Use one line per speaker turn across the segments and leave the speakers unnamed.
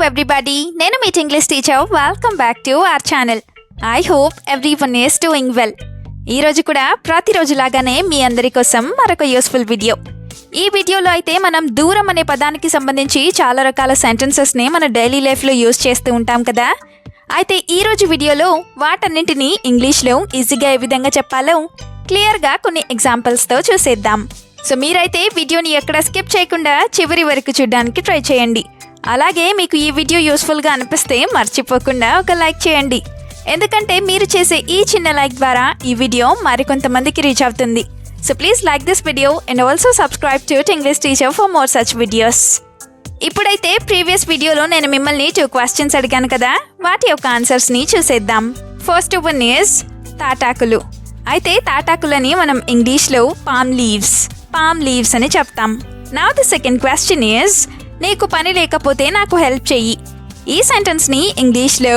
everybody. నేను మీ English teacher. Welcome back to our channel. I hope everyone is doing well. ఈ రోజు కూడా ప్రతిరోజులాగానే మీ అందరి కోసం మరొక యూస్ఫుల్ వీడియో. ఈ వీడియోలో అయితే మనం దూరం అనే పదానికి సంబంధించి చాలా రకాల సెంటెన్సెస్ని మన డైలీ లైఫ్లో యూజ్ చేస్తూ ఉంటాం కదా. అయితే ఈ రోజు వీడియోలో వాటన్నింటినీ ఇంగ్లీష్లో ఈజీగా ఏ విధంగా చెప్పాలో క్లియర్గా కొన్ని ఎగ్జాంపుల్స్తో చూసేద్దాం. సో మీరైతే వీడియోని ఎక్కడ స్కిప్ చేయకుండా చివరి వరకు చూడడానికి ట్రై చేయండి. అలాగే మీకు ఈ వీడియో యూస్ఫుల్గా అనిపిస్తే మర్చిపోకుండా ఒక లైక్ చేయండి. ఎందుకంటే మీరు చేసే ఈ చిన్న లైక్ ద్వారా ఈ వీడియో మరికొంతమందికి రీచ్ అవుతుంది. So please like this video and also subscribe to English teacher for more such videos. ఇప్పుడైతే ప్రీవియస్ వీడియోలో నేను మిమ్మల్ని 2 క్వశ్చన్స్ అడిగాను కదా, వాటి యొక్క ఆన్సర్స్ని చూసేద్దాం. ఫస్ట్ వన్ ఈజ్ తాటాకులు. అయితే తాటాకులని మనం ఇంగ్లీష్లో పామ్ లీవ్స్ అని చెప్తాం. Now the second question is నీకు పని లేకపోతే నాకు హెల్ప్ చెయ్యి. ఈ సెంటెన్స్ని ఇంగ్లీష్లో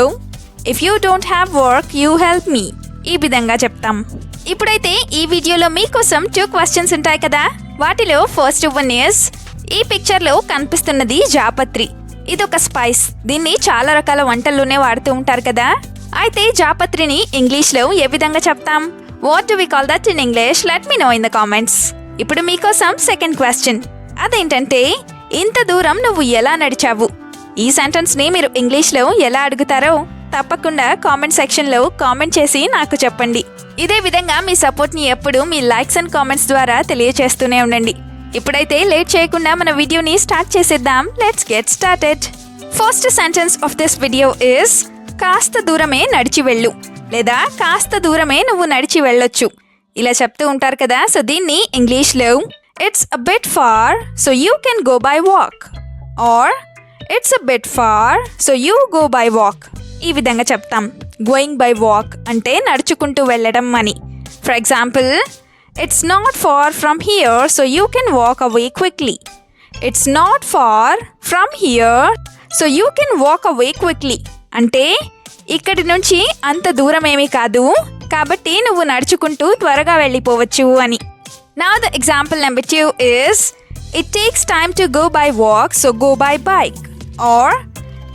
if you don't have work you help me ఈ విధంగా చెప్తాం. ఇప్పుడైతే ఈ వీడియోలో మీకోసం 2 క్వశ్చన్స్ ఉంటాయి కదా. వాటిలో ఫస్ట్ వన్ ఈజ్ ఈ పిక్చర్లో కనిపిస్తున్నది జాపత్రి. ఇది ఒక స్పైస్. దీన్ని చాలా రకాల వంటల్లోనే వాడుతూ ఉంటారు కదా. అయితే జాపత్రిని ఇంగ్లీష్లో ఏ విధంగా చెప్తాం? What do we call that in English? Let me know in the comments. ఇప్పుడు మీకోసం సెకండ్ క్వశ్చన్. అదేంటంటే ఇంత దూరం నువ్వు ఎలా నడిచావు? ఈ సెంటెన్స్ని మీరు ఇంగ్లీష్లో ఎలా అడుగుతారో తప్పకుండా కామెంట్ సెక్షన్లో కామెంట్ చేసి నాకు చెప్పండి. ఇదే విధంగా మీ సపోర్ట్ని ఎప్పుడు మీ లైక్స్ అండ్ కామెంట్స్ ద్వారా తెలియచేస్తూనే ఉండండి. ఇప్పుడైతే లేట్ చేయకుండా మన వీడియోని స్టార్ట్ చేసేద్దాం. Let's get started. First sentence of this video is కాస్త దూరమే నడిచి వెళ్ళు, లేదా కాస్త దూరమే నువ్వు నడిచి వెళ్ళొచ్చు ఇలా చెప్తూ ఉంటారు కదా. సో దీన్ని ఇంగ్లీష్లో it's a bit far so you can go by walk, or it's a bit far so you go by walk ఈ విధంగా చెప్తాం. గోయింగ్ బై వాక్ అంటే నడుచుకుంటూ వెళ్ళడం అని. For example, it's not far from here so you can walk away quickly. It's not far from here so you can walk away quickly అంటే ఇక్కడి నుంచి అంత దూరం ఏమీ కాదు, కాబట్టి నువ్వు నడుచుకుంటూ త్వరగా వెళ్ళిపోవచ్చు అని. Now the example number 2 is it takes time to go by walk so go by bike, or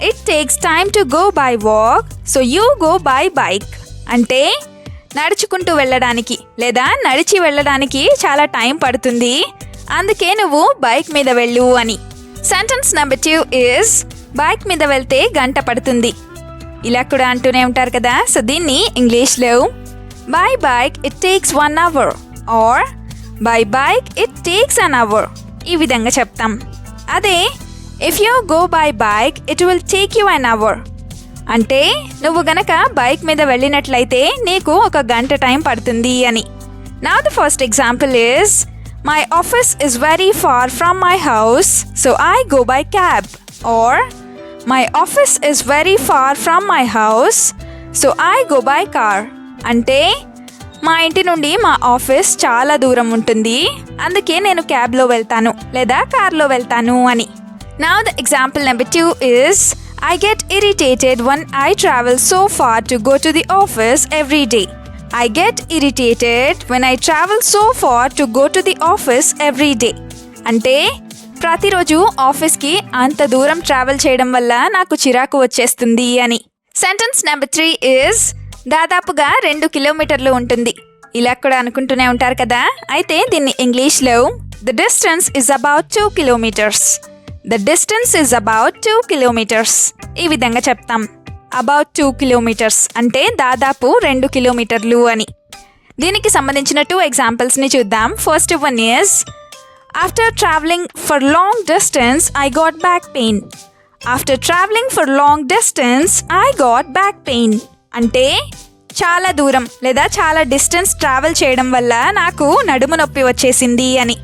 it takes time to go by walk so you go by bike అంటే నడుచుకుంటూ వెళ్ళడానికి లేదా నడిచి వెళ్ళడానికి చాలా టైం పడుతుంది, అందుకే నువ్వు బైక్ మీద వెళ్ళు అని. సెంటెన్స్ నెంబర్ 2 ఇస్ బైక్ మీద వెళ్తే గంట పడుతుంది ఇలా కూడా అంటూనే ఉంటారు కదా. సో దీన్ని ఇంగ్లీష్లో by bike it takes 1 hour, or by bike it takes an hour ఈ విధంగా చెప్తాం. అదే if you go by bike it will take you an hour అంటే నువ్వు గనక బైక్ మీద వెళ్ళినట్లయితే నీకు 1 గంట టైం పడుతుంది అని. Now the first example is my office is very far from my house so I go by cab, or my office is very far from my house so I go by car అంటే మా ఇంటి నుండి మా office చాలా దూరం ఉంటుంది, అందుకే నేను క్యాబ్లో వెళ్తాను లేదా కార్లో వెళ్తాను అని. Now the example number 2 is I get irritated when I travel so far to go to the office every day. I get irritated when I travel so far to go to the office every day అంటే ప్రతిరోజు ఆఫీస్కి అంత దూరం travel చేయడం వల్ల నాకు చిరాకు వచ్చేస్తుంది అని. సెంటెన్స్ నెంబర్ 3 ఇస్ దాదాపుగా 2 కిలోమీటర్లు ఉంటుంది ఇలా కూడా అనుకుంటూనే ఉంటారు కదా. అయితే దీన్ని ఇంగ్లీష్లో the distance is about 2 kilometers. The distance is about 2 kilometers ఈ విధంగా చెప్తాం. అబౌట్ 2 kilometers అంటే దాదాపు 2 కిలోమీటర్లు అని. దీనికి సంబంధించిన 2 ఎగ్జాంపుల్స్ని చూద్దాం. First one is after travelling for long distance I got back pain. After travelling for long distance I got back pain అంటే చాలా దూరం లేదా చాలా డిస్టెన్స్ ట్రావెల్ చేయడం వల్ల నాకు నడుము నొప్పి వచ్చేసింది అని.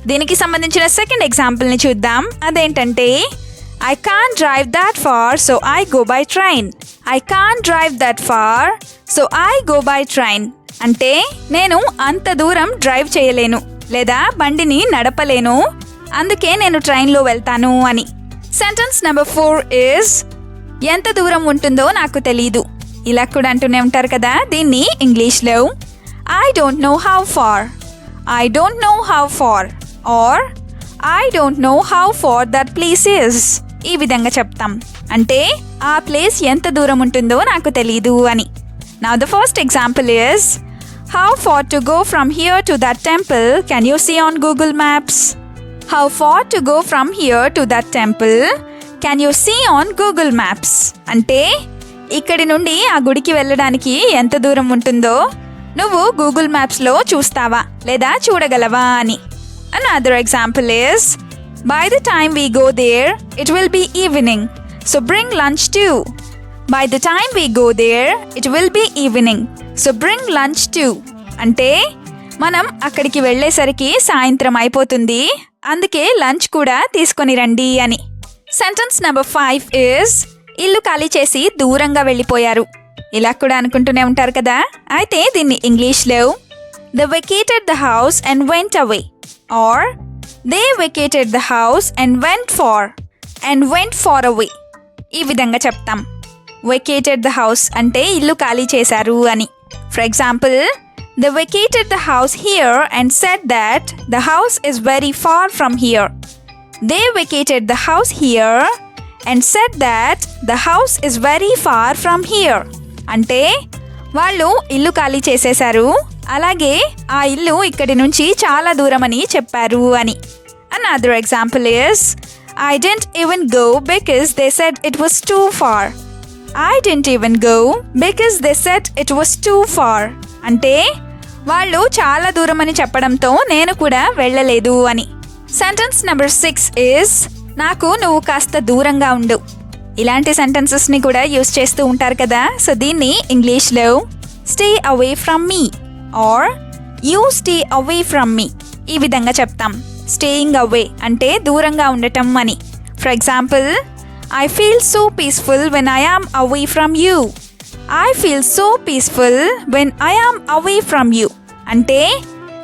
దీనికి సంబంధించిన సెకండ్ ఎగ్జాంపుల్ని చూద్దాం. అదేంటంటే I can't drive that far so I go by train. I can't drive that far so I go by train అంటే నేను అంత దూరం డ్రైవ్ చేయలేను లేదా బండిని నడపలేను, అందుకే నేను ట్రైన్లో వెళ్తాను అని. సెంటెన్స్ నెంబర్ 4 ఇస్ ఎంత దూరం ఉంటుందో నాకు తెలీదు ఇలా కూడా అంటూనే ఉంటారు కదా. దీన్ని ఇంగ్లీష్లో I don't know how far, I don't know how far, or I don't know how far that place is ఈ విధంగా చెప్తాం. అంటే ఆ ప్లేస్ ఎంత దూరం ఉంటుందో నాకు తెలీదు అని. Now the first example is how far to go from here to that temple can you see on Google Maps. How far to go from here to that temple can you see on Google Maps. అంటే ఇక్కడి నుండి ఆ గుడికి వెళ్ళడానికి ఎంత దూరం ఉంటుందో నువ్వు గూగుల్ మ్యాప్స్లో చూస్తావా లేదా చూడగలవా అని. Another example is, by the time we go there, it will be evening, so bring lunch too. By the time we go there, it will be evening, so bring lunch too. అంటే మనం అక్కడికి వెళ్ళేసరికి సాయంత్రం అయిపోతుంది, అందుకే lunch కూడా తీసుకొని రండి అని. సెంటెన్స్ నెంబర్ 5 is, ఇల్లు ఖాళీ చేసి దూరంగా వెళ్ళిపోయారు. ఇలా కూడా అనుకుంటూనే ఉంటారు కదా. అయితే దీన్ని ఇంగ్లీష్లో they vacated the house and went away. Or they vacated the house and went far away. ఈ విధంగా చెప్తాం. vacated the house అంటే ఇల్లు ఖాళీ చేశారు అని. For example, they vacated the house here and said that the house is very far from here. They vacated the house here and said that the house is very far from here. అంటే వాళ్ళు ఇల్లు ఖాళీ చేసేశారు, అలాగే ఆ ఇల్లు ఇక్కడి నుంచి చాలా దూరమని చెప్పారు అని. Another example is, I didn't even go because they said it was too far. I didn't even go because they said it was too far. అంటే వాళ్ళు చాలా దూరమని చెప్పడంతో నేను కూడా వెళ్ళలేదు అని. సెంటెన్స్ నెంబర్ 6 is, నాకు నువ్వు కాస్త దూరంగా ఉండు. ఇలాంటి సెంటెన్సెస్ని కూడా యూస్ చేస్తూ ఉంటారు కదా. సో దీన్ని ఇంగ్లీష్లో stay away from me or you stay away from me ఈ విధంగా చెప్తాం. స్టేయింగ్ అవే అంటే దూరంగా ఉండటం అని. For example, I feel so peaceful when I am away from you. I feel so peaceful when I am away from you. అంటే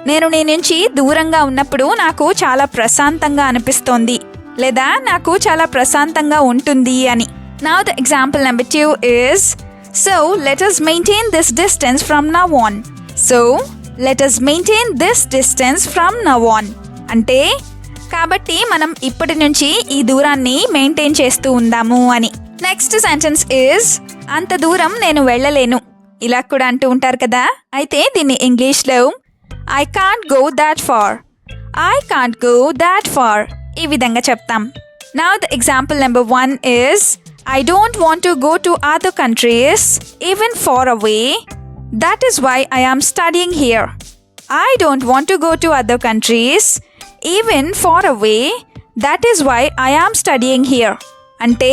నేను నీ నుంచి దూరంగా ఉన్నప్పుడు నాకు చాలా ప్రశాంతంగా అనిపిస్తోంది లేదా నాకు చాలా ప్రశాంతంగా ఉంటుంది అని. Now the example number 2 is, so let us maintain this distance from now on. So let us maintain this distance from now on. అంటే కాబట్టి మనం ఇప్పటి నుంచి ఈ దూరాన్ని మెయింటైన్ చేస్తూ ఉందాము అని. నెక్స్ట్ సెంటెన్స్ ఇస్, అంత దూరం నేను వెళ్ళలేను. ఇలా కూడా అంటూ ఉంటారు కదా. అయితే దీన్ని ఇంగ్లీష్లో I can't go that far. I can't go that far ఈ విధంగా చెప్తాం. Now the example number 1 is, I don't want to go to other countries even far away. That is why I am studying here. I don't want to go to other countries even far away. That is why I am studying here. అంటే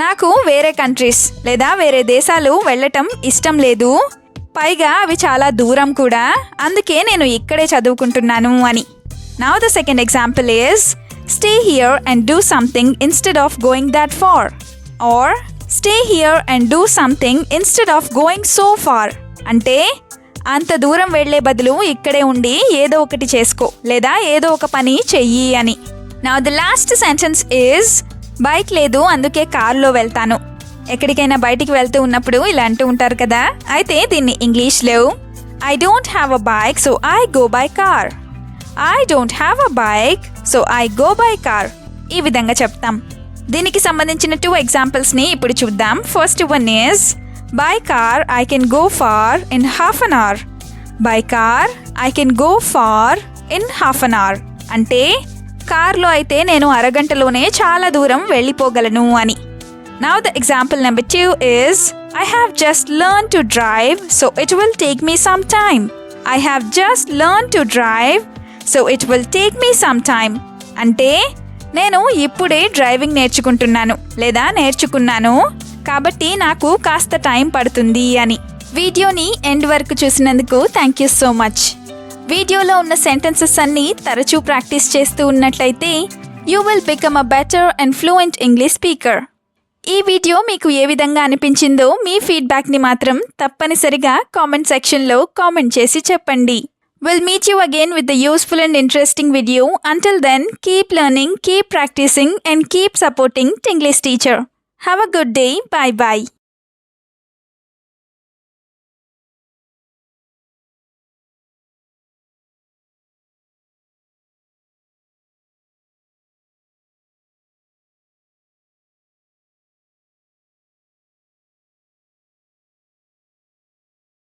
నాకు వేరే countries లేదా వేరే దేశాలు వెళ్ళటం ఇష్టం లేదు, పైగా అవి చాలా దూరం కూడా, అందుకే నేను ఇక్కడే చదువుకుంటున్నాను అని. Now the second example is, stay here and do something instead of going that far. Or stay here and do something instead of going so far. అంటే అంత దూరం వెళ్లే బదులు ఇక్కడే ఉండి ఏదో ఒకటి చేసుకో లేదా ఏదో ఒక పని చెయ్యి అని. Now the last sentence is, bike లేదు అందుకే కార్లో వెళ్తాను. ఎక్కడికైనా బయటికి వెళ్తూ ఉన్నప్పుడు ఇలా అంటూ ఉంటారు కదా. అయితే దీన్ని ఇంగ్లీష్లో I don't have a bike so I go by car. I don't have a bike so I go by car ఈ విధంగా చెప్తాం. దీనికి సంబంధించిన 2 ఎగ్జాంపుల్స్ని ఇప్పుడు చూద్దాం. First one is, by car I can go far in half an hour. By car I can go far in half an hour. అంటే కార్లో అయితే నేను అరగంటలోనే చాలా దూరం వెళ్ళిపోగలను అని. Now the example number 2 is, I have just learned to drive so it will take me some time. I have just learned to drive so it will take me some time. అంటే నేను ఇప్పుడే driving నేర్చుకుంటున్నాను లేదా నేర్చుకున్నాను, కాబట్టి నాకు కాస్త time పడుతుంది అని. వీడియోని ఎండ్ వరకు చూసినందుకు థ్యాంక్ యూ సో మచ్. వీడియోలో ఉన్న సెంటెన్సెస్ అన్నీ తరచూ ప్రాక్టీస్ చేస్తూ ఉన్నట్లయితే you will become a better and fluent English speaker. ఈ వీడియో మీకు ఏ విధంగా అనిపించిందో మీ ఫీడ్బ్యాక్ని మాత్రం తప్పనిసరిగా కామెంట్ సెక్షన్లో కామెంట్ చేసి చెప్పండి. We'll meet you again with the useful and interesting video. Until then, keep learning, keep practicing and keep supporting Tinglish Teacher. Have a good day. Bye-bye.